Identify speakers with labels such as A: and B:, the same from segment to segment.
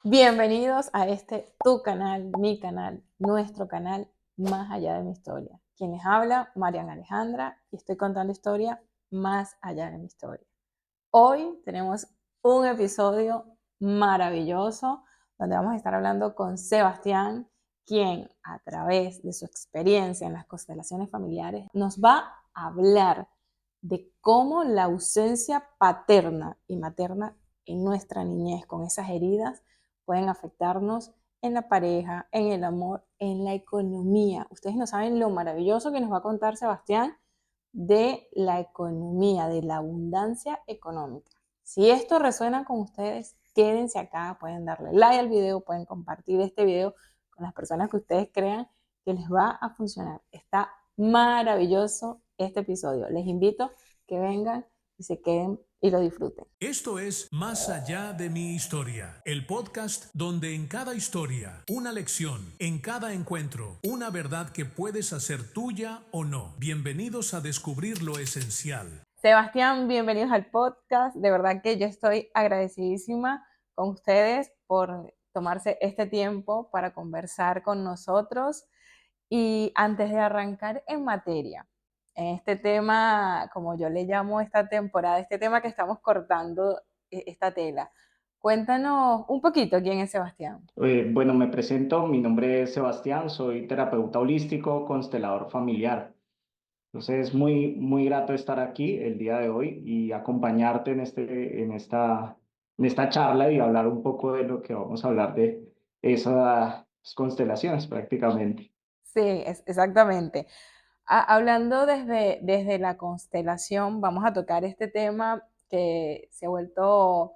A: Bienvenidos a tu canal, mi canal, nuestro canal, Más allá de mi historia. Quien les habla, Marian Alejandra, y estoy contando historia más allá de mi historia. Hoy tenemos un episodio maravilloso donde vamos a estar hablando con Sebastián, quien a través de su experiencia en las constelaciones familiares nos va a hablar de cómo la ausencia paterna y materna en nuestra niñez con esas heridas pueden afectarnos en la pareja, en el amor, en la economía. Ustedes no saben lo maravilloso que nos va a contar Sebastián de la economía, de la abundancia económica. Si esto resuena con ustedes, quédense acá, pueden darle like al video, pueden compartir este video con las personas que ustedes crean que les va a funcionar. Está maravilloso este episodio. Les invito a que vengan y se queden y lo disfruten.
B: Esto es Más allá de mi historia, el podcast donde en cada historia, una lección, en cada encuentro, una verdad que puedes hacer tuya o no. Bienvenidos a descubrir lo esencial.
A: Sebastián, bienvenidos al podcast. De verdad que yo estoy agradecidísima con ustedes por tomarse este tiempo para conversar con nosotros. Y antes de arrancar en materia, en este tema, como yo le llamo esta temporada, este tema que estamos cortando, esta tela, cuéntanos un poquito quién es Sebastián.
C: Bueno, me presento, mi nombre es Sebastián, soy terapeuta holístico, constelador familiar. Entonces es muy grato estar aquí el día de hoy y acompañarte en esta charla y hablar un poco de lo que vamos a hablar de esas constelaciones prácticamente.
A: Sí, exactamente. Hablando desde la constelación, vamos a tocar este tema que se ha vuelto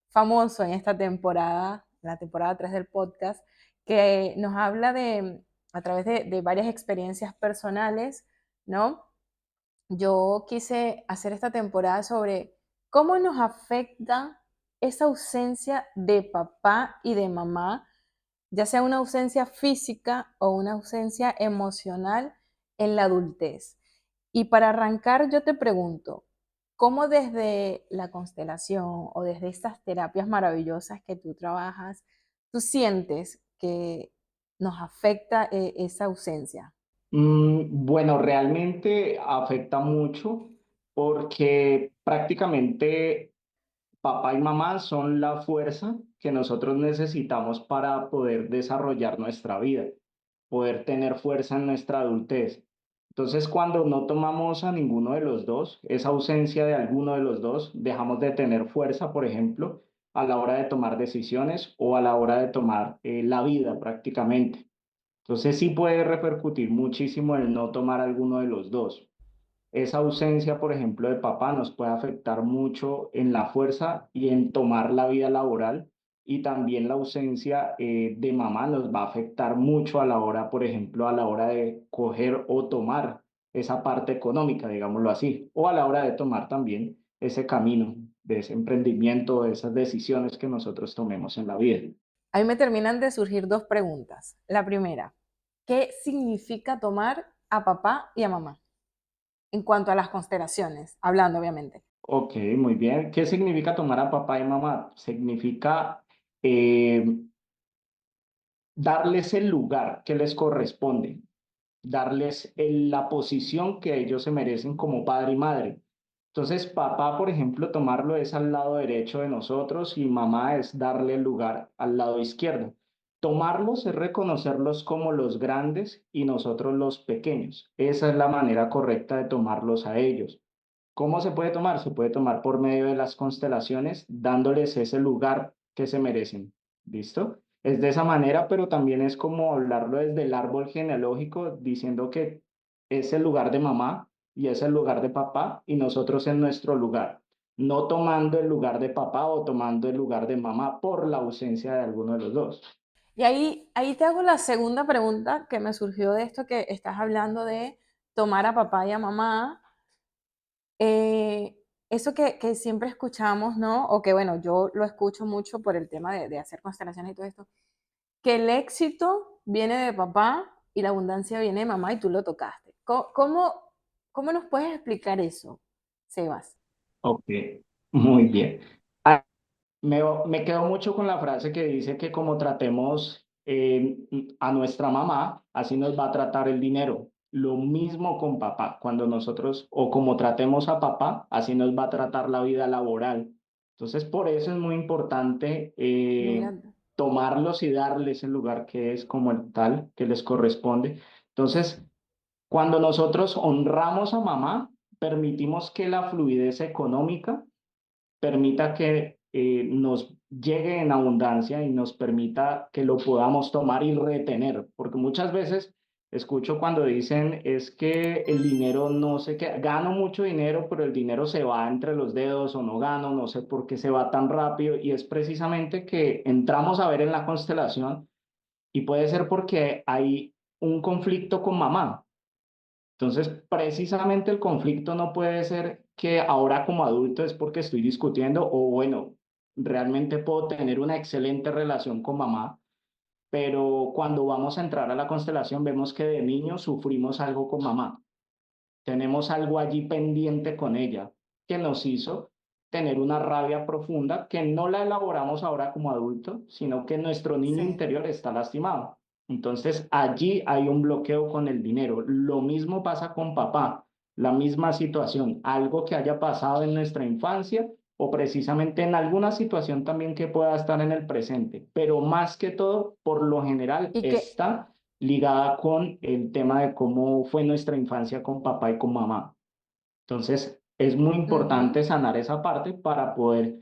A: famoso en esta temporada, la temporada 3 del podcast, que nos habla a través de varias experiencias personales, ¿no? Yo quise hacer esta temporada sobre cómo nos afecta esa ausencia de papá y de mamá, ya sea una ausencia física o una ausencia emocional en la adultez. Y para arrancar, yo te pregunto, ¿cómo desde la constelación o desde estas terapias maravillosas que tú trabajas, tú sientes que nos afecta esa ausencia?
C: Bueno, realmente afecta mucho porque prácticamente papá y mamá son la fuerza que nosotros necesitamos para poder desarrollar nuestra vida, poder tener fuerza en nuestra adultez. Entonces, cuando no tomamos a ninguno de los dos, esa ausencia de alguno de los dos, dejamos de tener fuerza, por ejemplo, a la hora de tomar decisiones o a la hora de tomar la vida prácticamente. Entonces, sí puede repercutir muchísimo el no tomar alguno de los dos. Esa ausencia, por ejemplo, de papá nos puede afectar mucho en la fuerza y en tomar la vida laboral, y también la ausencia de mamá nos va a afectar mucho a la hora, por ejemplo, a la hora de coger o tomar esa parte económica, digámoslo así, o a la hora de tomar también ese camino de ese emprendimiento, de esas decisiones que nosotros tomemos en la vida.
A: Ahí me terminan de surgir dos preguntas. La primera, ¿qué significa tomar a papá y a mamá? En cuanto a las constelaciones, hablando obviamente.
C: Ok, muy bien. ¿Qué significa tomar a papá y mamá? Significa eh, darles el lugar que les corresponde, darles la posición que ellos se merecen como padre y madre. Entonces, papá, por ejemplo, tomarlo es al lado derecho de nosotros y mamá es darle el lugar al lado izquierdo. Tomarlos es reconocerlos como los grandes y nosotros los pequeños. Esa es la manera correcta de tomarlos a ellos. ¿Cómo se puede tomar? Se puede tomar por medio de las constelaciones, dándoles ese lugar que se merecen. ¿Listo? Es de esa manera, pero también es como hablarlo desde el árbol genealógico, diciendo que es el lugar de mamá y es el lugar de papá y nosotros en nuestro lugar, no tomando el lugar de papá o tomando el lugar de mamá por la ausencia de alguno de los dos.
A: Y ahí te hago la segunda pregunta que me surgió de esto que estás hablando de tomar a papá y a mamá. Eh, Eso que siempre escuchamos, ¿no? O que bueno, yo lo escucho mucho por el tema de hacer constelaciones y todo esto, que el éxito viene de papá y la abundancia viene de mamá y tú lo tocaste. ¿Cómo nos puedes explicar eso, Sebas?
C: Ok, muy bien. Me quedo mucho con la frase que dice que como tratemos a nuestra mamá, así nos va a tratar el dinero. Lo mismo con papá, cuando nosotros, o como tratemos a papá, así nos va a tratar la vida laboral. Entonces, por eso es muy importante
A: Mira,
C: tomarlos y darles el lugar que es como el tal, que les corresponde. Entonces, cuando nosotros honramos a mamá, permitimos que la fluidez económica permita que nos llegue en abundancia y nos permita que lo podamos tomar y retener, porque muchas veces escucho cuando dicen es que el dinero no sé qué, gano mucho dinero, pero el dinero se va entre los dedos o no gano, no sé por qué se va tan rápido y es precisamente que entramos a ver en la constelación y puede ser porque hay un conflicto con mamá. Entonces, precisamente el conflicto no puede ser que ahora como adulto es porque estoy discutiendo o bueno, realmente puedo tener una excelente relación con mamá, pero cuando vamos a entrar a la constelación vemos que de niño sufrimos algo con mamá. Tenemos algo allí pendiente con ella que nos hizo tener una rabia profunda que no la elaboramos ahora como adulto, sino que nuestro niño
A: sí.
C: interior está lastimado. Entonces allí hay un bloqueo con el dinero. Lo mismo pasa con papá, la misma situación, algo que haya pasado en nuestra infancia o precisamente en alguna situación también que pueda estar en el presente, pero más que todo, por lo general,
A: Y que,
C: está ligada con el tema de cómo fue nuestra infancia con papá y con mamá. Entonces, es muy
A: ujú,
C: importante sanar esa parte para poder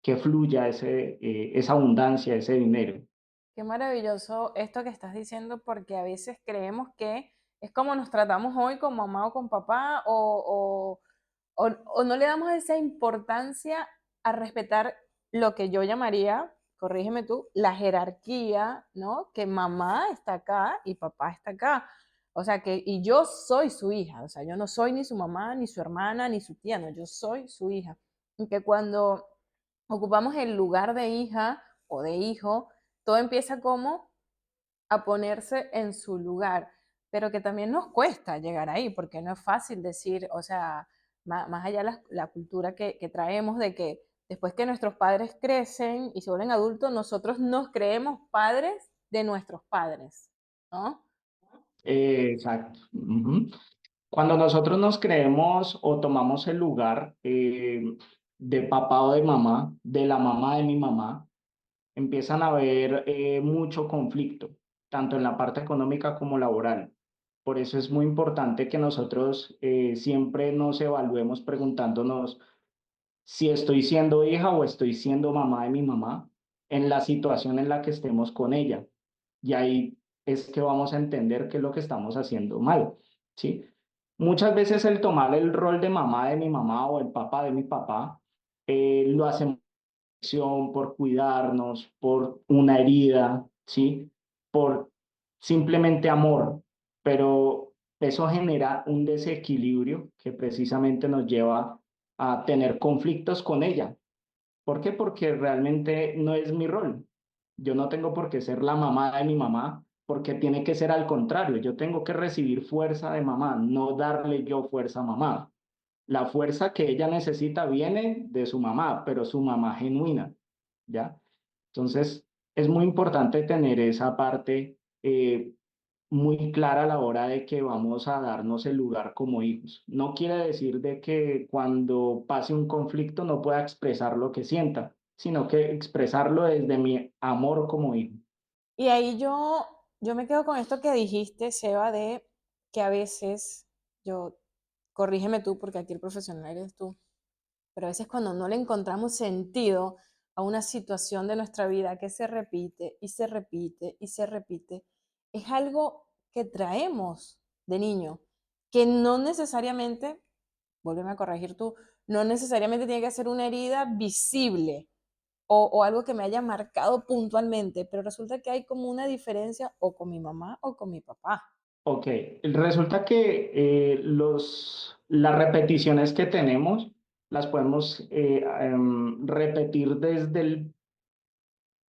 C: que fluya esa abundancia, ese dinero.
A: qué maravilloso esto que estás diciendo, porque a veces creemos que es como nos tratamos hoy con mamá o con papá, o no le damos esa importancia a respetar lo que yo llamaría, corrígeme tú, la jerarquía, ¿no? Que mamá está acá y papá está acá. O sea, y yo soy su hija, o sea, yo no soy ni su mamá, ni su hermana, ni su tía, no, yo soy su hija. Y que cuando ocupamos el lugar de hija o de hijo, todo empieza como a ponerse en su lugar, pero que también nos cuesta llegar ahí, porque no es fácil decir, o sea, más allá de la cultura que traemos de que después que nuestros padres crecen y se vuelven adultos, nosotros nos creemos padres de nuestros padres, ¿no?
C: Exacto. Ujú. Cuando nosotros nos creemos o tomamos el lugar de papá o de mamá, de la mamá de mi mamá, empiezan a haber mucho conflicto, tanto en la parte económica como laboral. Por eso es muy importante que nosotros siempre nos evaluemos preguntándonos si estoy siendo hija o estoy siendo mamá de mi mamá en la situación en la que estemos con ella. Y ahí es que vamos a entender qué es lo que estamos haciendo mal, ¿sí? Muchas veces el tomar el rol de mamá de mi mamá o el papá de mi papá lo hacemos por cuidarnos, por una herida, ¿sí? Por simplemente amor, pero eso genera un desequilibrio que precisamente nos lleva a tener conflictos con ella. ¿Por qué? Porque realmente no es mi rol. Yo no tengo por qué ser la mamá de mi mamá, porque tiene que ser al contrario. Yo tengo que recibir fuerza de mamá, no darle yo fuerza a mamá. La fuerza que ella necesita viene de su mamá, pero su mamá genuina, ¿ya? Entonces, es muy importante tener esa parte muy clara a la hora de que vamos a darnos el lugar como hijos. No quiere decir de que cuando pase un conflicto no pueda expresar lo que sienta, sino que expresarlo desde mi amor como hijo.
A: Y ahí yo me quedo con esto que dijiste, Seba, de que a veces, yo, corrígeme tú, porque aquí el profesional eres tú, pero a veces cuando no le encontramos sentido a una situación de nuestra vida que se repite y se repite y se repite, es algo que traemos de niño, que no necesariamente, vuélveme a corregir tú, no necesariamente tiene que ser una herida visible o algo que me haya marcado puntualmente, pero resulta que hay como una diferencia o con mi mamá o con mi papá.
C: Ok, resulta que las repeticiones que tenemos las podemos repetir desde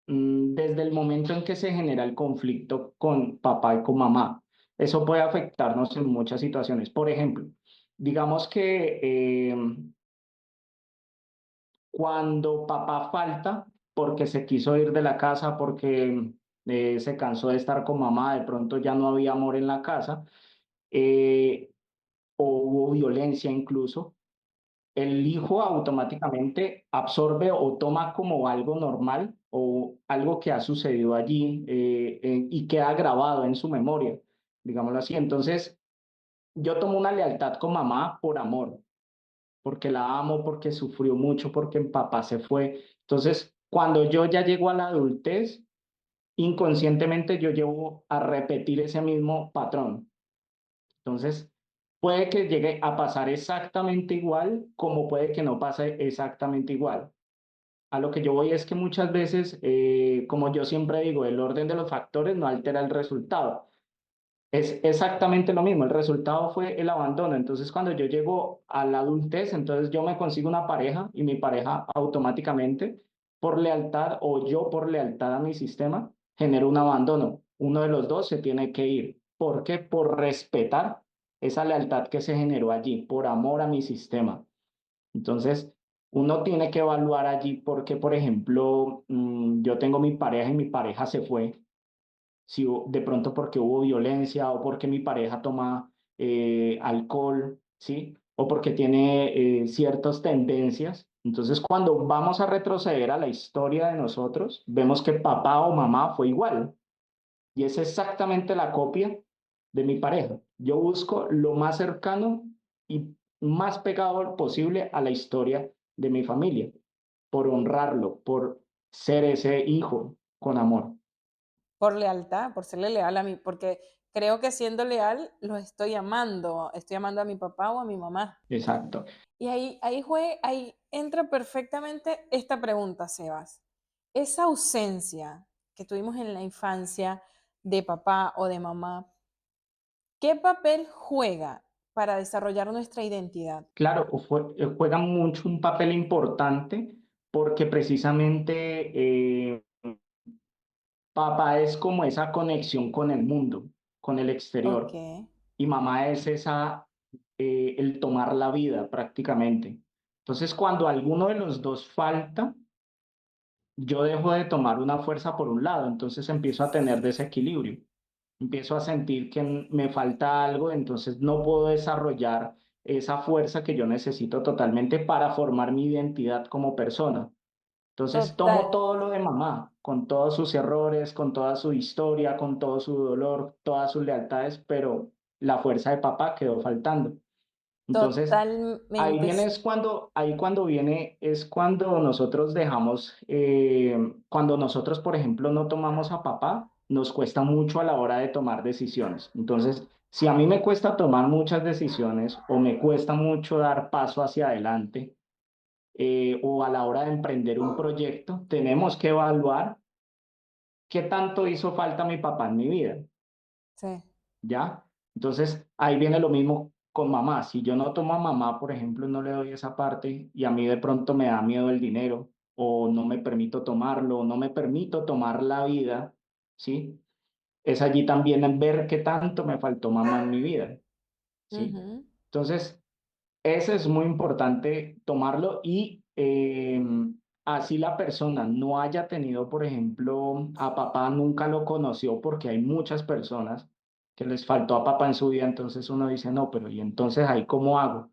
C: el momento en que se genera el conflicto con papá y con mamá. Eso puede afectarnos en muchas situaciones. Por ejemplo, digamos que Cuando papá falta porque se quiso ir de la casa, porque se cansó de estar con mamá, de pronto ya no había amor en la casa, eh, o hubo violencia incluso, el hijo automáticamente absorbe o toma como algo normal o algo que ha sucedido allí, y queda grabado en su memoria, digámoslo así. Entonces, yo tomo una lealtad con mamá por amor, porque la amo, porque sufrió mucho, porque mi papá se fue. Entonces, cuando yo ya llego a la adultez, inconscientemente yo llevo a repetir ese mismo patrón. Entonces, puede que llegue a pasar exactamente igual, como puede que no pase exactamente igual. A lo que yo voy es que muchas veces, como yo siempre digo, el orden de los factores no altera el resultado. Es exactamente lo mismo, el resultado fue el abandono. Entonces, cuando yo llego a la adultez, entonces yo me consigo una pareja y mi pareja automáticamente, por lealtad o yo por lealtad a mi sistema, genero un abandono. Uno de los dos se tiene que ir. ¿Por qué? Por respetar esa lealtad que se generó allí, por amor a mi sistema. Entonces, uno tiene que evaluar allí porque, por ejemplo, yo tengo mi pareja y mi pareja se fue, si de pronto porque hubo violencia o porque mi pareja toma alcohol, ¿sí? O porque tiene ciertas tendencias. Entonces, cuando vamos a retroceder a la historia de nosotros, vemos que papá o mamá fue igual y es exactamente la copia de mi pareja. Yo busco lo más cercano y más pegado posible a la historia de mi familia, por honrarlo, por ser ese hijo con amor.
A: Por lealtad, por serle leal a mí, porque creo que siendo leal lo estoy amando a mi papá o a mi mamá.
C: Exacto.
A: Y ahí entra perfectamente esta pregunta, Sebas. Esa ausencia que tuvimos en la infancia de papá o de mamá, ¿qué papel juega para desarrollar nuestra identidad?
C: Claro, juega mucho un papel importante porque precisamente papá es como esa conexión con el mundo, con el
A: Ok,
C: exterior, y mamá es el tomar la vida prácticamente. Entonces, cuando alguno de los dos falta, yo dejo de tomar una fuerza por un lado, entonces empiezo a tener desequilibrio, empiezo a sentir que me falta algo, entonces no puedo desarrollar esa fuerza que yo necesito totalmente para formar mi identidad como persona. Entonces
A: total,
C: tomo todo lo de mamá, con todos sus errores, con toda su historia, con todo su dolor, todas sus lealtades, pero la fuerza de papá quedó faltando. Entonces, ahí
A: totalmente.
C: viene ahí cuando viene, es cuando nosotros dejamos, cuando nosotros, por ejemplo, no tomamos a papá, nos cuesta mucho a la hora de tomar decisiones. Entonces, si a mí me cuesta tomar muchas decisiones o me cuesta mucho dar paso hacia adelante, o a la hora de emprender un proyecto, tenemos que evaluar qué tanto hizo falta mi papá en mi vida.
A: Sí,
C: ¿Ya? Entonces, ahí viene lo mismo con mamá. Si yo no tomo a mamá, por ejemplo, no le doy esa parte y a mí de pronto me da miedo el dinero o no me permito tomarlo o no me permito tomar la vida, ¿sí? Es allí también en ver qué tanto me faltó mamá en mi vida, ¿sí?
A: ujú,
C: Entonces, ese es muy importante tomarlo y así la persona no haya tenido, por ejemplo, a papá, nunca lo conoció porque hay muchas personas que les faltó a papá en su vida, entonces uno dice, no, pero ¿y entonces ahí cómo hago?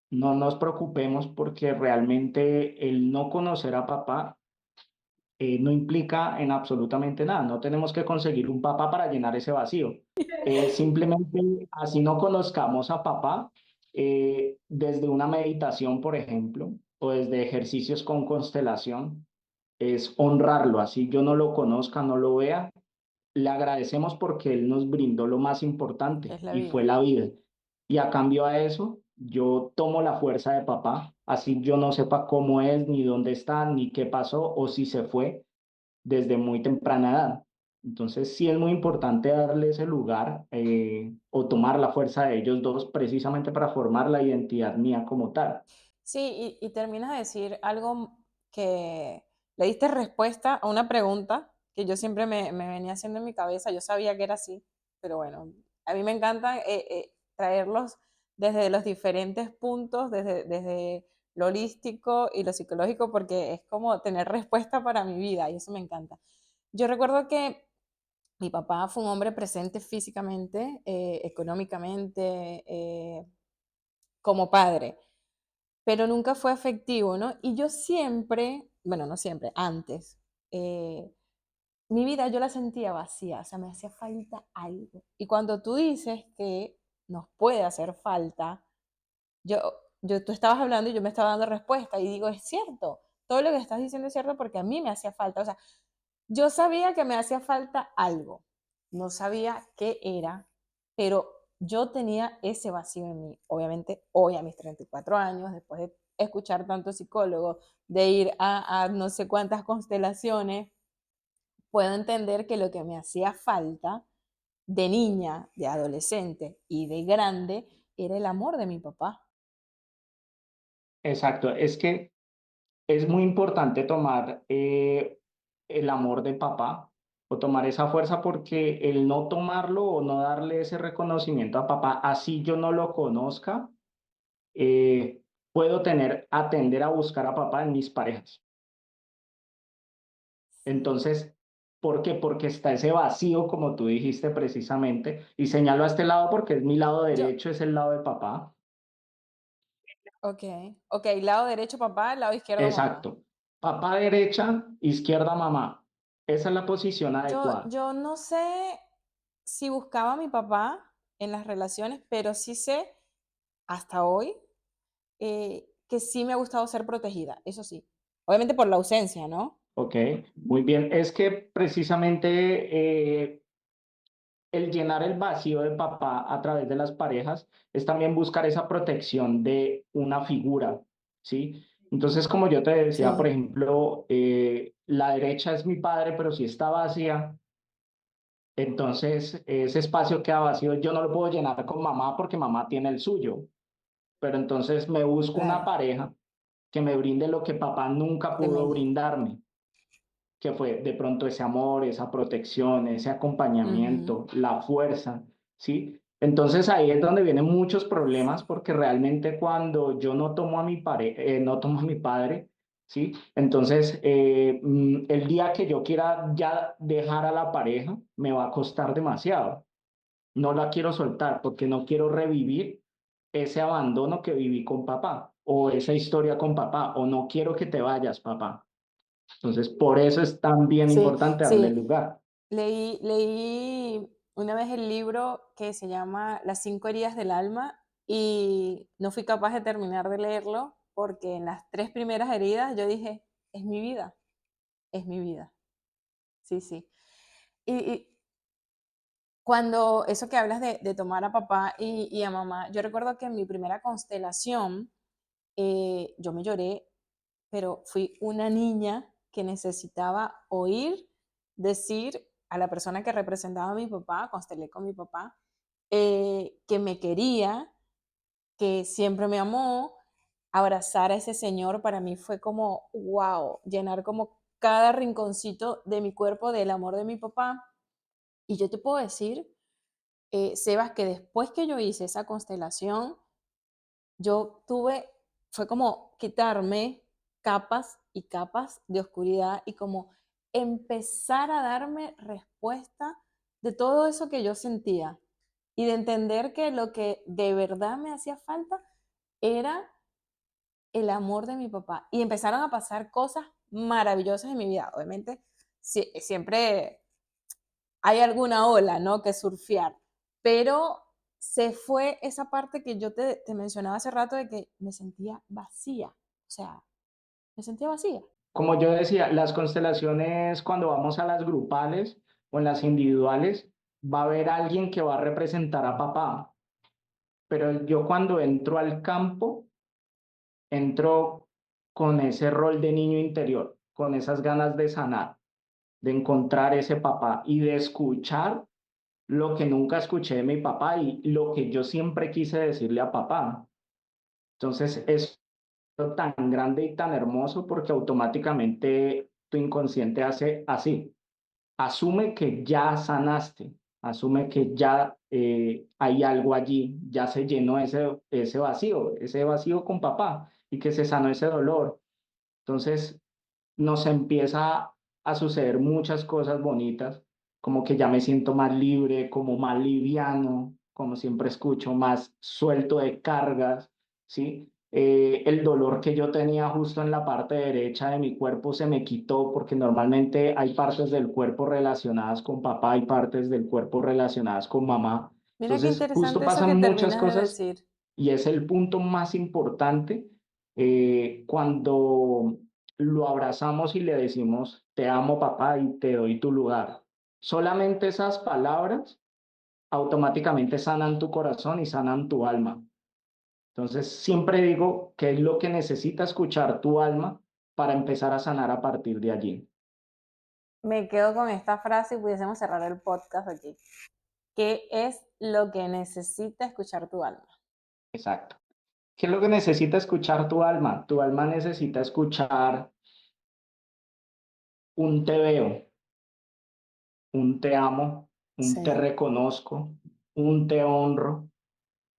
C: No nos preocupemos porque realmente el no conocer a papá no implica en absolutamente nada. No tenemos que conseguir un papá para llenar ese vacío. Simplemente así no conozcamos a papá, desde una meditación, por ejemplo, o desde ejercicios con constelación, es honrarlo. Así yo no lo conozca, no lo vea, le agradecemos porque él nos brindó lo más importante
A: es la
C: y fue
A: vida.
C: la vida. Y a cambio a eso, yo tomo la fuerza de papá, así yo no sepa cómo es, ni dónde está, ni qué pasó, o si se fue desde muy temprana edad. Entonces, sí es muy importante darle ese lugar, o tomar la fuerza de ellos dos precisamente para formar la identidad mía como tal.
A: Sí, y terminas de decir algo que le diste respuesta a una pregunta que yo siempre me venía haciendo en mi cabeza. Yo sabía que era así, pero bueno, a mí me encanta traerlos desde los diferentes puntos, desde lo holístico y lo psicológico porque es como tener respuesta para mi vida y eso me encanta. Yo recuerdo que mi papá fue un hombre presente físicamente, económicamente, como padre, pero nunca fue afectivo, ¿no? Y yo siempre, bueno, no siempre, antes, eh, mi vida yo la sentía vacía, o sea, me hacía falta algo. Y cuando tú dices que nos puede hacer falta, yo, tú estabas hablando y yo me estaba dando respuesta y digo, es cierto, todo lo que estás diciendo es cierto porque a mí me hacía falta, o sea, yo sabía que me hacía falta algo, no sabía qué era, pero yo tenía ese vacío en mí. Obviamente, hoy a mis 34 años, después de escuchar tanto psicólogo, de ir a no sé cuántas constelaciones, puedo entender que lo que me hacía falta de niña, de adolescente y de grande era el amor de mi papá.
C: Exacto, es que es muy importante tomar el amor de papá o tomar esa fuerza porque el no tomarlo o no darle ese reconocimiento a papá, así yo no lo conozca, eh, puedo atender a buscar a papá en mis parejas.
A: Sí.
C: Entonces, ¿por qué? Porque está ese vacío, como tú dijiste precisamente, y señalo a este lado porque es mi lado
A: Yo,
C: derecho, es el lado de papá.
A: ok, ok, lado derecho papá, lado izquierdo mamá.
C: Exacto. Papá derecha, izquierda mamá. Esa es la posición adecuada.
A: Yo no sé si buscaba a mi papá en las relaciones, pero sí sé, hasta hoy, que sí me ha gustado ser protegida, eso sí. Obviamente por la ausencia, ¿no?
C: Ok, muy bien. Es que precisamente el llenar el vacío de papá a través de las parejas es también buscar esa protección de una figura, ¿sí? Entonces, como yo te decía, por
A: Sí,
C: ejemplo, la derecha es mi padre, pero si está vacía, entonces ese espacio queda vacío. Yo no lo puedo llenar con mamá porque mamá tiene el suyo, pero entonces me busco una
A: claro,
C: pareja que me brinde lo que papá nunca
A: que me
C: pudo
A: llena.
C: brindarme, que fue de pronto ese amor, esa protección, ese
A: Ujú.
C: acompañamiento, la fuerza, ¿sí? Entonces ahí es donde vienen muchos problemas
A: Sí,
C: porque realmente cuando yo no tomo a no tomo a mi padre, ¿sí? Entonces el día que yo quiera ya dejar a la pareja me va a costar demasiado. No la quiero soltar porque no quiero revivir ese abandono que viví con papá o esa historia con papá o no quiero que te vayas, papá. Entonces, por eso es tan bien
A: sí,
C: importante darle
A: sí.
C: lugar.
A: Leí una vez el libro que se llama Las 5 heridas del alma y no fui capaz de terminar de leerlo porque en las 3 primeras heridas yo dije: "Es mi vida, es mi vida". Sí, sí. Y cuando eso que hablas de tomar a papá y a mamá, yo recuerdo que en mi primera constelación, yo me lloré, pero fui una niña que necesitaba oír decir a la persona que representaba a mi papá, constelé con mi papá, que me quería, que siempre me amó. Abrazar a ese señor para mí fue como, wow, llenar como cada rinconcito de mi cuerpo del amor de mi papá. Y yo te puedo decir, Sebas, que después que yo hice esa constelación, yo tuve, fue como quitarme capas y capas de oscuridad y como empezar a darme respuesta de todo eso que yo sentía y de entender que lo que de verdad me hacía falta era el amor de mi papá. Y empezaron a pasar cosas maravillosas en mi vida. Obviamente, siempre hay alguna ola, ¿no? Que surfear, pero se fue esa parte que yo te mencionaba hace rato de que me sentía vacía, o sea, me sentía vacía.
C: Como yo decía, las constelaciones, cuando vamos a las grupales o en las individuales, va a haber alguien que va a representar a papá. Pero yo cuando entro al campo, entro con ese rol de niño interior, con esas ganas de sanar, de encontrar ese papá y de escuchar lo que nunca escuché de mi papá y lo que yo siempre quise decirle a papá. Entonces, es tan grande y tan hermoso porque automáticamente tu inconsciente hace así. Asume que ya sanaste, asume que ya hay algo allí, ya se llenó ese vacío con papá. y que se sanó ese dolor. Entonces nos empieza a suceder muchas cosas bonitas, como que ya me siento más libre, como más liviano, como siempre escucho, más suelto de cargas, ¿sí? El dolor que yo tenía justo en la parte derecha de mi cuerpo se me quitó porque normalmente hay partes del cuerpo relacionadas con papá y partes del cuerpo relacionadas con mamá.
A: Mira qué
C: Entonces, justo
A: interesante eso que
C: pasan muchas
A: terminas de
C: cosas
A: decir.
C: y es el punto más importante cuando lo abrazamos y le decimos, te amo papá y te doy tu lugar. Solamente esas palabras automáticamente sanan tu corazón y sanan tu alma. Entonces, siempre digo que es lo que necesita escuchar tu alma para empezar a sanar a partir de allí.
A: Me quedo con esta frase y pudiésemos cerrar el podcast aquí. ¿Qué es lo que necesita escuchar tu alma?
C: Exacto. ¿Qué es lo que necesita escuchar tu alma? Tu alma necesita escuchar un te veo, un te amo, un te
A: Sí.
C: reconozco, un te honro,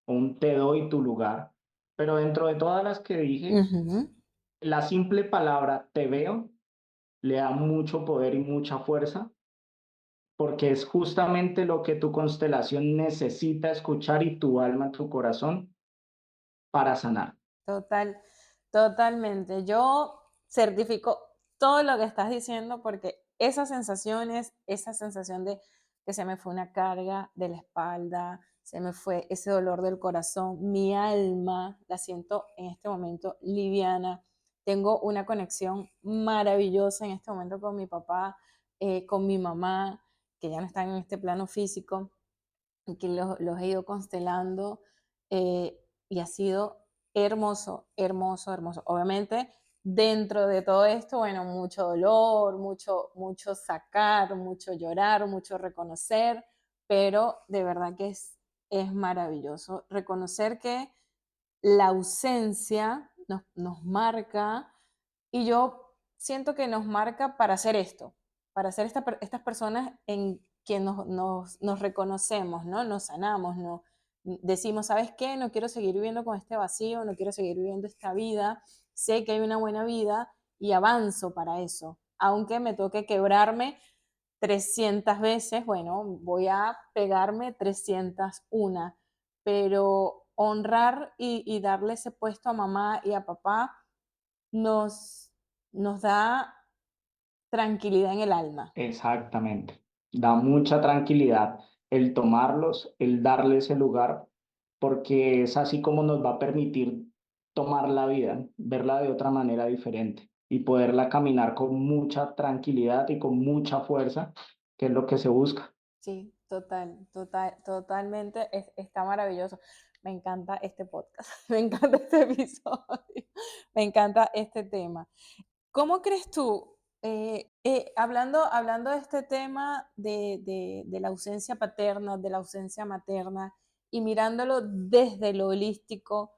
C: un te doy tu lugar. Pero dentro de todas las que dije,
A: Ujú.
C: la simple palabra te veo le da mucho poder y mucha fuerza porque es justamente lo que tu constelación necesita escuchar y tu alma, tu corazón para sanar.
A: Total, totalmente. Yo certifico todo lo que estás diciendo porque esas sensaciones, esa sensación de que se me fue una carga de la espalda, se me fue ese dolor del corazón, mi alma la siento en este momento liviana. Tengo una conexión maravillosa en este momento con mi papá, con mi mamá, que ya no están en este plano físico y que los he ido constelando y ha sido hermoso, hermoso, hermoso. Obviamente, dentro de todo esto, bueno, mucho dolor, mucho sacar, mucho llorar, mucho reconocer, pero de verdad que es maravilloso reconocer que la ausencia nos marca y yo siento que nos marca para hacer esto, para ser estas personas en que nos reconocemos, ¿no? Nos sanamos, ¿no? Decimos, ¿sabes qué? No quiero seguir viviendo con este vacío, no quiero seguir viviendo esta vida, sé que hay una buena vida y avanzo para eso. Aunque me toque quebrarme 300 veces, bueno, voy a pegarme 301, pero honrar y darle ese puesto a mamá y a papá nos, nos da tranquilidad en el alma.
C: Exactamente. Da mucha tranquilidad el tomarlos, el darle ese lugar, porque es así como nos va a permitir tomar la vida, verla de otra manera diferente y poderla caminar con mucha tranquilidad y con mucha fuerza, que es lo que se busca.
A: Sí, totalmente. Está maravilloso. Me encanta este podcast, me encanta este episodio, me encanta este tema. ¿Cómo crees tú, hablando de este tema de la ausencia paterna, de la ausencia materna, y mirándolo desde lo holístico,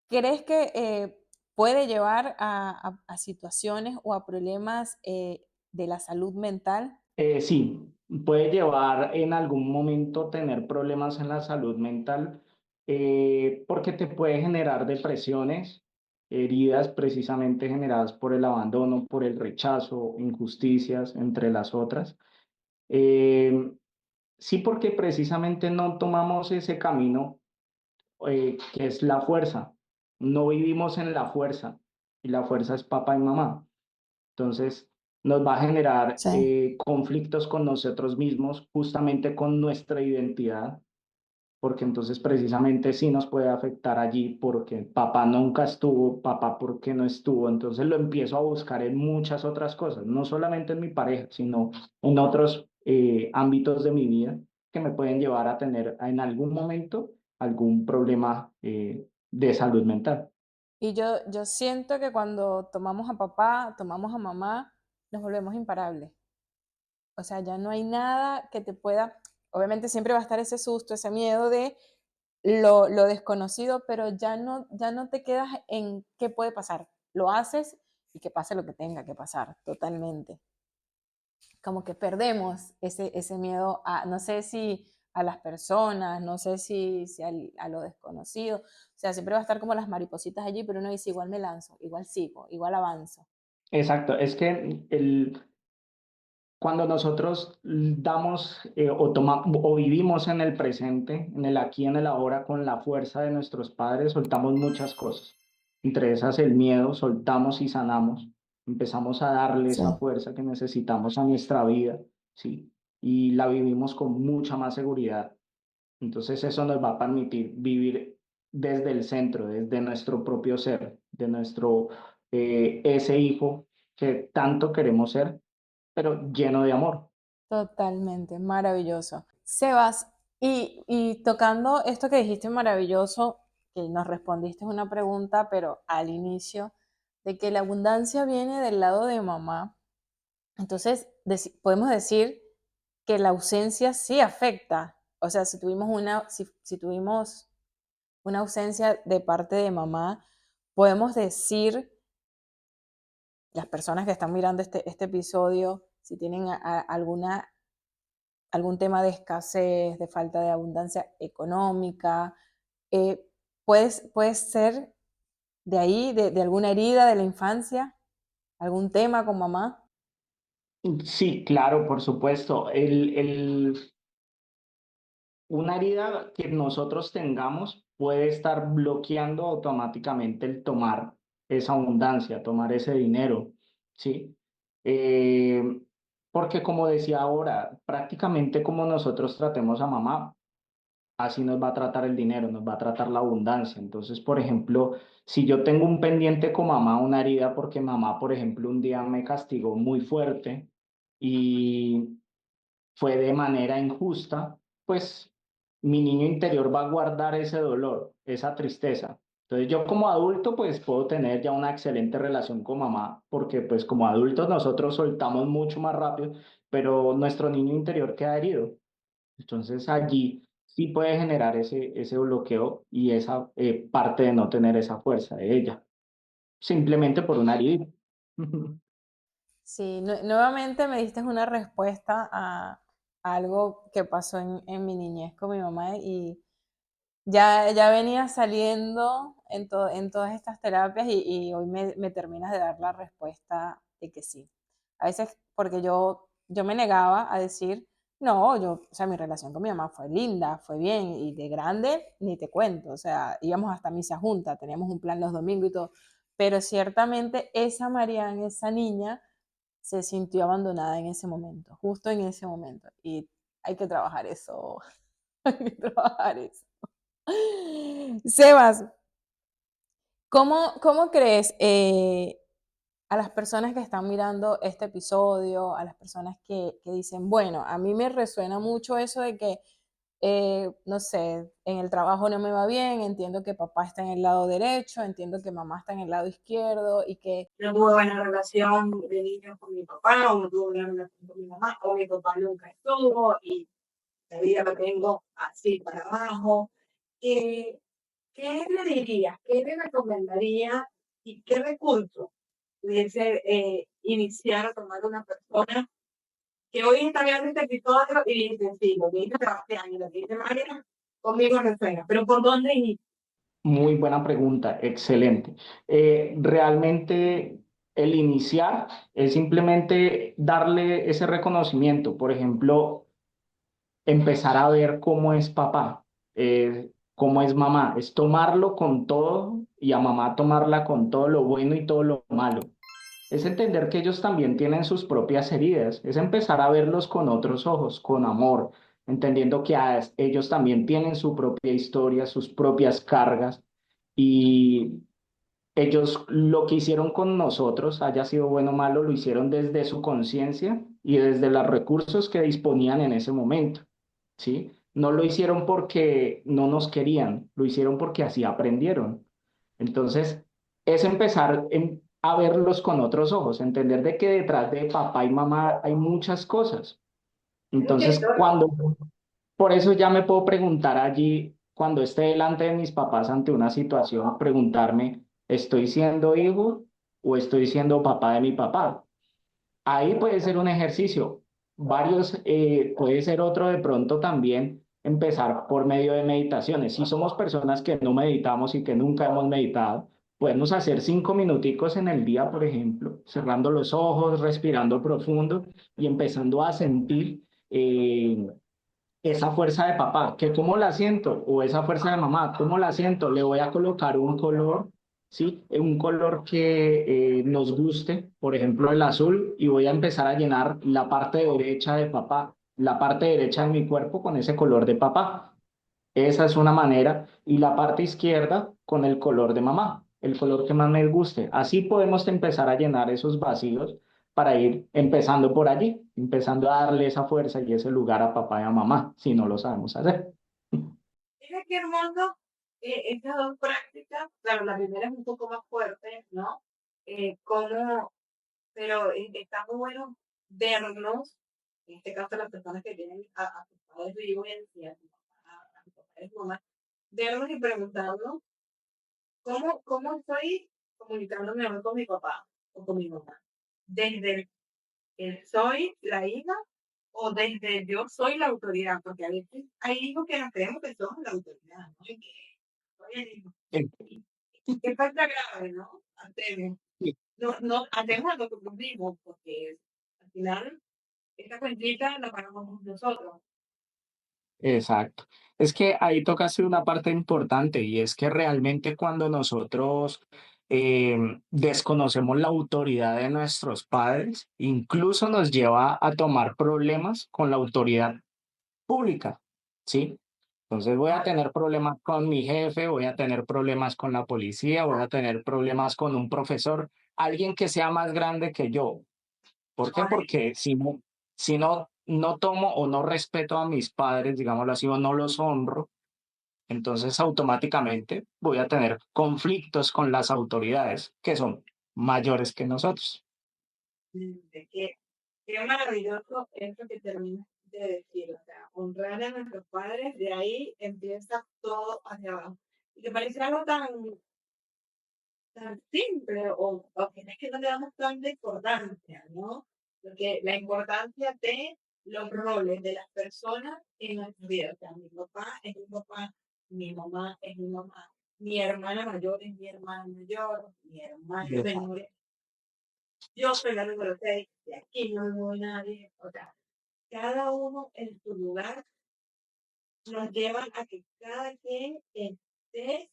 A: crees que puede llevar a situaciones o a problemas de la salud mental?
C: Sí, puede llevar en algún momento tener problemas en la salud mental porque te puede generar depresiones, heridas precisamente generadas por el abandono, por el rechazo, injusticias, entre las otras. Eh, sí, porque precisamente no tomamos ese camino que es la fuerza. No vivimos en la fuerza y la fuerza es papá y mamá. Entonces, nos va a generar
A: Sí.
C: conflictos con nosotros mismos, justamente con nuestra identidad, porque entonces precisamente sí nos puede afectar allí porque papá nunca estuvo, papá porque no estuvo, entonces lo empiezo a buscar en muchas otras cosas, no solamente en mi pareja, sino en otros ámbitos de mi vida que me pueden llevar a tener en algún momento algún problema de salud mental.
A: Y yo siento que cuando tomamos a papá, tomamos a mamá, nos volvemos imparables. O sea, ya no hay nada que te pueda, obviamente siempre va a estar ese susto, ese miedo de lo desconocido, pero ya no te quedas en qué puede pasar. Lo haces y que pase lo que tenga que pasar, totalmente. Como que perdemos ese miedo a, no sé si a las personas, no sé si a lo desconocido. O sea, siempre va a estar como las maripositas allí, pero uno dice, igual me lanzo, igual sigo, igual avanzo.
C: Exacto, es que cuando nosotros damos o vivimos en el presente, en el aquí, en el ahora, con la fuerza de nuestros padres, soltamos muchas cosas. Entre esas, el miedo, soltamos y sanamos. Empezamos a darle
A: Sí.
C: esa fuerza que necesitamos a nuestra vida, ¿sí? Y la vivimos con mucha más seguridad. Entonces, eso nos va a permitir vivir desde el centro, desde nuestro propio ser, de nuestro, ese hijo que tanto queremos ser, pero lleno de amor.
A: Totalmente, maravilloso. Sebas, y tocando esto que dijiste maravilloso, que nos respondiste una pregunta, pero al inicio, de que la abundancia viene del lado de mamá, entonces podemos decir que la ausencia sí afecta. O sea, si tuvimos una ausencia de parte de mamá, podemos decir, las personas que están mirando este episodio, si tienen algún tema de escasez, de falta de abundancia económica, eh, puede ser de ahí, de alguna herida de la infancia, algún tema con mamá.
C: Sí, claro, por supuesto. Una herida que nosotros tengamos puede estar bloqueando automáticamente el tomar esa abundancia, tomar ese dinero, ¿sí? Eh, Porque como decía ahora, prácticamente como nosotros tratemos a mamá, así nos va a tratar el dinero, nos va a tratar la abundancia. Entonces, por ejemplo, si yo tengo un pendiente con mamá, una herida, porque mamá, por ejemplo, un día me castigó muy fuerte y fue de manera injusta, pues mi niño interior va a guardar ese dolor, esa tristeza. Entonces yo como adulto pues puedo tener ya una excelente relación con mamá, porque pues como adultos nosotros soltamos mucho más rápido, pero nuestro niño interior queda herido. Entonces allí sí puede generar ese bloqueo y esa parte de no tener esa fuerza de ella, simplemente por una herida.
A: Sí, nuevamente me diste una respuesta a algo que pasó en mi niñez con mi mamá y ya venía saliendo en todas estas terapias y hoy me terminas de dar la respuesta de que sí. A veces porque yo me negaba a decir, no, o sea, mi relación con mi mamá fue linda, fue bien, y de grande ni te cuento, o sea, íbamos hasta misa junta, teníamos un plan los domingos y todo, pero ciertamente esa Mariana, esa niña, se sintió abandonada en ese momento, justo en ese momento, y hay que trabajar eso, hay que trabajar eso. Sebas, ¿cómo crees a las personas que están mirando este episodio, a las personas que dicen, bueno, a mí me resuena mucho eso de que, no sé, en el trabajo no me va bien, entiendo que papá está en el lado derecho, entiendo que mamá está en el lado izquierdo y que
D: no tuve buena relación de niño con mi papá, o no tuve buena relación con mi mamá, o mi papá nunca estuvo, y la vida la tengo así para abajo. Eh, ¿Qué le dirías? ¿Qué le recomendaría? ¿Y qué recursos pudiese iniciar a tomar una persona que hoy está viendo este episodio y dice, sí, lo que dice Sebastián y lo que dice María, conmigo resuena, pero ¿por dónde ir?
C: Muy buena pregunta, excelente. Realmente el iniciar es simplemente darle ese reconocimiento. Por ejemplo, empezar a ver cómo es papá, cómo es mamá. Es tomarlo con todo y a mamá tomarla con todo lo bueno y todo lo malo. Es entender que ellos también tienen sus propias heridas. Es empezar a verlos con otros ojos, con amor, entendiendo que ellos también tienen su propia historia, sus propias cargas y ellos lo que hicieron con nosotros, haya sido bueno o malo, lo hicieron desde su conciencia y desde los recursos que disponían en ese momento, ¿sí? No lo hicieron porque no nos querían, lo hicieron porque así aprendieron. Entonces, es empezar a verlos con otros ojos, entender de que detrás de papá y mamá hay muchas cosas.
D: Mucha
C: Entonces,
D: historia.
C: por eso ya me puedo preguntar allí, cuando esté delante de mis papás ante una situación, preguntarme, ¿estoy siendo hijo o estoy siendo papá de mi papá? Ahí puede ser un ejercicio. Puede ser otro de pronto también, empezar por medio de meditaciones. Si somos personas que no meditamos y que nunca hemos meditado, podemos hacer 5 minuticos en el día, por ejemplo, cerrando los ojos, respirando profundo y empezando a sentir esa fuerza de papá, que cómo la siento, o esa fuerza de mamá, cómo la siento, le voy a colocar un color, ¿sí? Un color que nos guste, por ejemplo el azul, y voy a empezar a llenar la parte derecha de papá, la parte derecha de mi cuerpo con ese color de papá. Esa es una manera, y la parte izquierda con el color de mamá, el color que más me guste. Así podemos empezar a llenar esos vacíos para ir empezando por allí, empezando a darle esa fuerza y ese lugar a papá y a mamá, si no lo sabemos hacer.
D: Mira qué hermoso estas dos prácticas. Claro, la primera es un poco más fuerte, ¿no? Como, pero está muy bueno vernos, en este caso las personas que tienen a sus padres vivos y a sus papás y su mamá, vernos y preguntarnos cómo estoy comunicándome hoy con mi papá o con mi mamá. Desde el soy la hija o desde yo soy la autoridad, porque a veces hay hijos que nos creemos que somos la autoridad, ¿no? Y que soy el hijo.
C: Eh,
D: Qué falta grave, ¿no? Hacemos, no hacemos lo que cumplimos, porque al final esta cuentita la pagamos nosotros.
C: Exacto. Es que ahí tocaste una parte importante y es que realmente cuando nosotros desconocemos la autoridad de nuestros padres, incluso nos lleva a tomar problemas con la autoridad pública, ¿sí? Entonces voy a tener problemas con mi jefe, voy a tener problemas con la policía, voy a tener problemas con un profesor, alguien que sea más grande que yo. ¿Por qué? Porque si no tomo o no respeto a mis padres, digámoslo así, o no los honro, entonces automáticamente voy a tener conflictos con las autoridades que son mayores que nosotros.
D: De qué maravilloso esto que terminas de decir, o sea, honrar a nuestros padres, de ahí empieza todo hacia abajo. Y que parece algo tan simple o que es que no le damos tanta importancia, ¿no? Porque la importancia de los roles de las personas en nuestra vida. O sea, mi papá es mi papá, mi mamá es mi mamá, mi hermana mayor es mi hermana mayor, mi hermano menor es yo, soy la número 6, de aquí no me mueve nadie. O sea, cada uno en su lugar nos llevan a que cada quien esté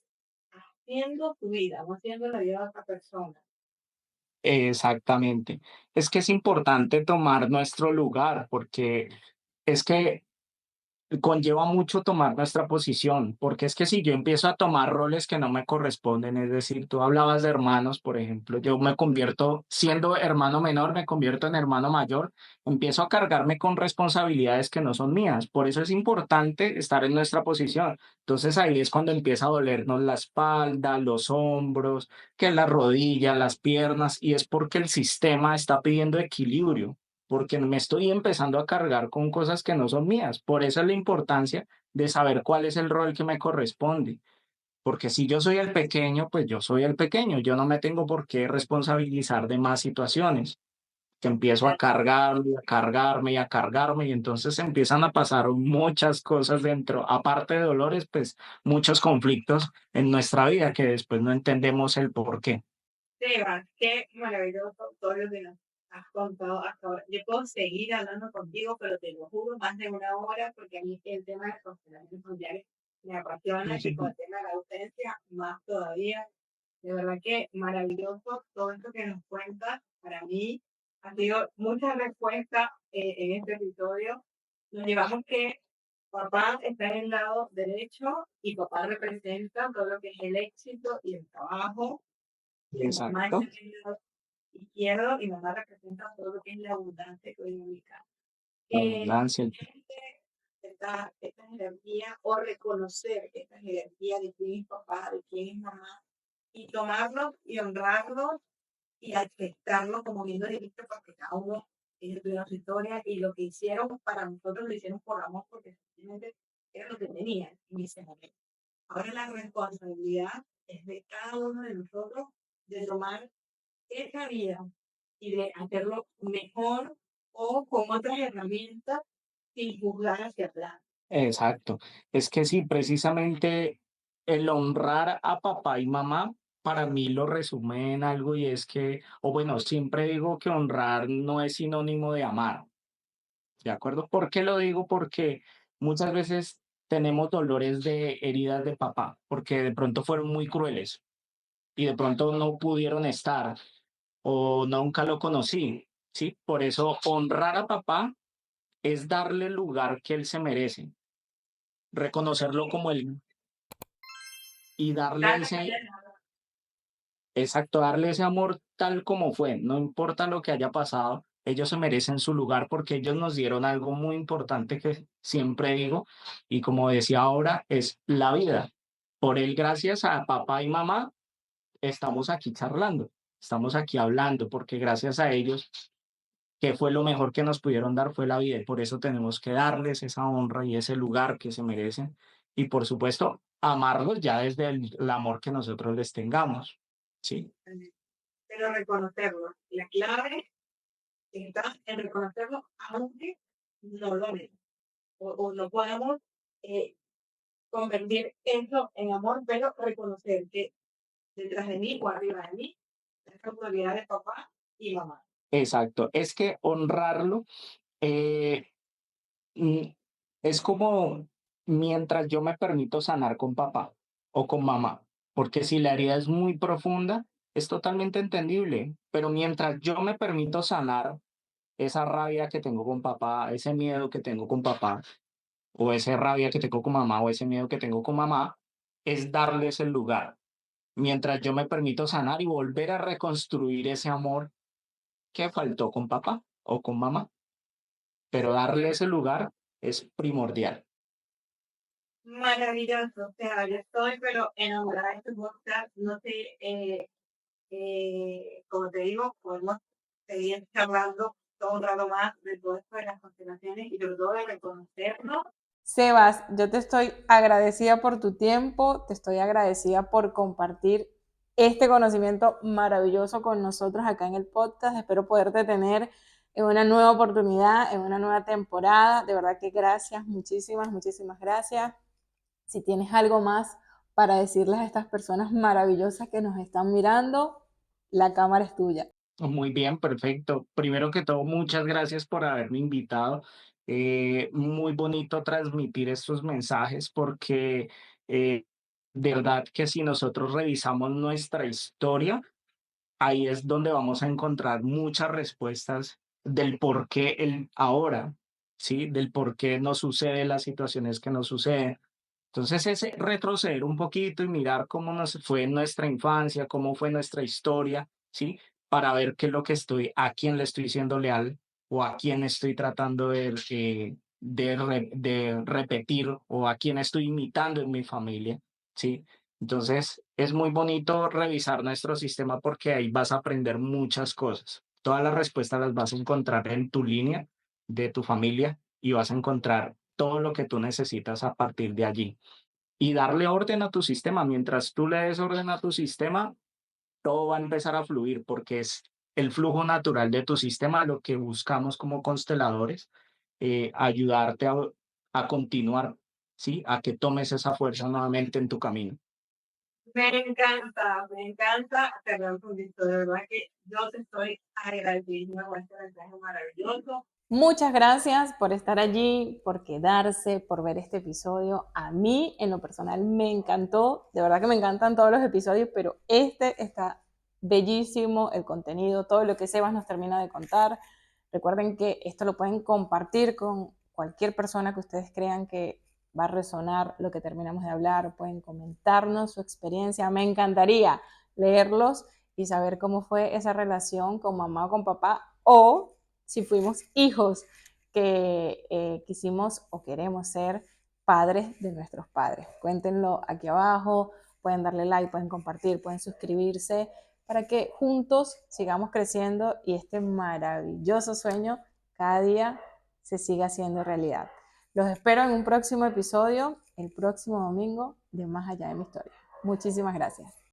D: haciendo su vida, no haciendo la vida de otra persona.
C: Exactamente. Es que es importante tomar nuestro lugar porque es que conlleva mucho tomar nuestra posición, porque es que si yo empiezo a tomar roles que no me corresponden, es decir, tú hablabas de hermanos, por ejemplo, yo me convierto, siendo hermano menor, me convierto en hermano mayor, empiezo a cargarme con responsabilidades que no son mías. Por eso es importante estar en nuestra posición. Entonces ahí es cuando empieza a dolernos la espalda, los hombros, que la rodilla, las piernas, y es porque el sistema está pidiendo equilibrio porque me estoy empezando a cargar con cosas que no son mías. Por eso es la importancia de saber cuál es el rol que me corresponde. Porque si yo soy el pequeño, pues yo soy el pequeño. Yo no me tengo por qué responsabilizar de más situaciones. Que empiezo a cargarme, a cargarme y a cargarme y entonces empiezan a pasar muchas cosas dentro. Aparte de dolores, pues muchos conflictos en nuestra vida que después no entendemos el por qué.
D: Sebas, qué maravilloso todo lo que nos has contado hasta ahora. Yo puedo seguir hablando contigo, pero te lo juro, más de una hora, porque a mí el tema de las constelaciones familiares me apasiona y con el tema de la ausencia más todavía. De verdad que maravilloso todo esto que nos cuentas. Para mí ha sido muchas respuestas en este episodio. Nos llevamos que papá está en el lado derecho y papá representa todo lo que es el éxito y el trabajo y mamá está
C: Exacto.
D: en el lado izquierdo y mamá representa todo lo que es la abundancia económica.
C: La abundancia.
D: Entender esta jerarquía o reconocer esta jerarquía de quién es papá, de quién es mamá y tomarlos y honrarlos y aceptarlos como viendo de vista porque cada uno ellos tuvieron su historia y lo que hicieron para nosotros lo hicieron por amor porque simplemente era lo que tenían en ese momento. Ahora la responsabilidad es de cada uno de nosotros de tomar esa vida y de hacerlo mejor o con otras herramientas sin juzgar hacia atrás.
C: Exacto. Es que sí, precisamente el honrar a papá y mamá para mí lo resume en algo y es que, o bueno, siempre digo que honrar no es sinónimo de amar, ¿de acuerdo? ¿Por qué lo digo? Porque muchas veces tenemos dolores de heridas de papá, porque de pronto fueron muy crueles y de pronto no pudieron estar o nunca lo conocí, ¿sí? Por eso honrar a papá es darle el lugar que él se merece, reconocerlo como el y darle
D: Dale,
C: ese,
D: dale.
C: exacto, darle ese amor tal como fue, no importa lo que haya pasado, ellos se merecen su lugar porque ellos nos dieron algo muy importante que siempre digo, y como decía ahora, es la vida. Por él, gracias a papá y mamá, estamos aquí charlando, estamos aquí hablando, porque gracias a ellos, que fue lo mejor que nos pudieron dar fue la vida, y por eso tenemos que darles esa honra y ese lugar que se merecen, y por supuesto, amarlos ya desde el amor que nosotros les tengamos, ¿sí?
D: Pero reconocerlo. La clave está en reconocerlo, aunque no lo vemos. O no podemos eh, convertir eso en amor, pero reconocer que detrás de mí o arriba de mí esta autoridad de papá y mamá.
C: Exacto, es que honrarlo eh, mm, es como mientras yo me permito sanar con papá o con mamá, porque si la herida es muy profunda, es totalmente entendible, pero mientras yo me permito sanar esa rabia que tengo con papá, ese miedo que tengo con papá, o esa rabia que tengo con mamá, o ese miedo que tengo con mamá, es darles el lugar. Mientras yo me permito sanar y volver a reconstruir ese amor que faltó con papá o con mamá, pero darle ese lugar es primordial.
D: Maravilloso, o sea, yo estoy pero enamorada de tu podcast, no sé, como te digo, podemos seguir charlando todo un rato más de todo esto de las constelaciones y sobre todo de reconocernos.
A: Sebas, yo te estoy agradecida por tu tiempo, te estoy agradecida por compartir este conocimiento maravilloso con nosotros acá en el podcast. Espero poderte tener en una nueva oportunidad, en una nueva temporada. De verdad que gracias, muchísimas, muchísimas gracias. Si tienes algo más para decirles a estas personas maravillosas que nos están mirando, la cámara es tuya.
C: Muy bien, perfecto. Primero que todo, muchas gracias por haberme invitado. Muy bonito transmitir estos mensajes porque de verdad que si nosotros revisamos nuestra historia, ahí es donde vamos a encontrar muchas respuestas del por qué el ahora, ¿sí? Del por qué nos suceden las situaciones que nos suceden. Entonces, ese retroceder un poquito y mirar cómo nos fue en nuestra infancia, cómo fue nuestra historia, ¿sí? Para ver qué es lo que estoy, a quién le estoy siendo leal o a quién estoy tratando de repetir o a quién estoy imitando en mi familia, ¿sí? Entonces, es muy bonito revisar nuestro sistema porque ahí vas a aprender muchas cosas. Todas las respuestas las vas a encontrar en tu línea de tu familia y vas a encontrar todo lo que tú necesitas a partir de allí. Y darle orden a tu sistema. Mientras tú le des orden a tu sistema, todo va a empezar a fluir porque es el flujo natural de tu sistema lo que buscamos como consteladores, ayudarte a continuar, ¿sí? A que tomes esa fuerza nuevamente en tu camino.
D: Me encanta cerrar con esto, de verdad que yo te estoy agradecida por este mensaje maravilloso.
A: Muchas gracias por estar allí, por quedarse, por ver este episodio. A mí, en lo personal, me encantó. De verdad que me encantan todos los episodios, pero este está bellísimo, el contenido, todo lo que Sebas nos termina de contar. Recuerden que esto lo pueden compartir con cualquier persona que ustedes crean que va a resonar lo que terminamos de hablar. Pueden comentarnos su experiencia. Me encantaría leerlos y saber cómo fue esa relación con mamá o con papá o si fuimos hijos que quisimos o queremos ser padres de nuestros padres. Cuéntenlo aquí abajo, pueden darle like, pueden compartir, pueden suscribirse para que juntos sigamos creciendo y este maravilloso sueño cada día se siga haciendo realidad. Los espero en un próximo episodio, el próximo domingo de Más Allá de mi Historia. Muchísimas gracias.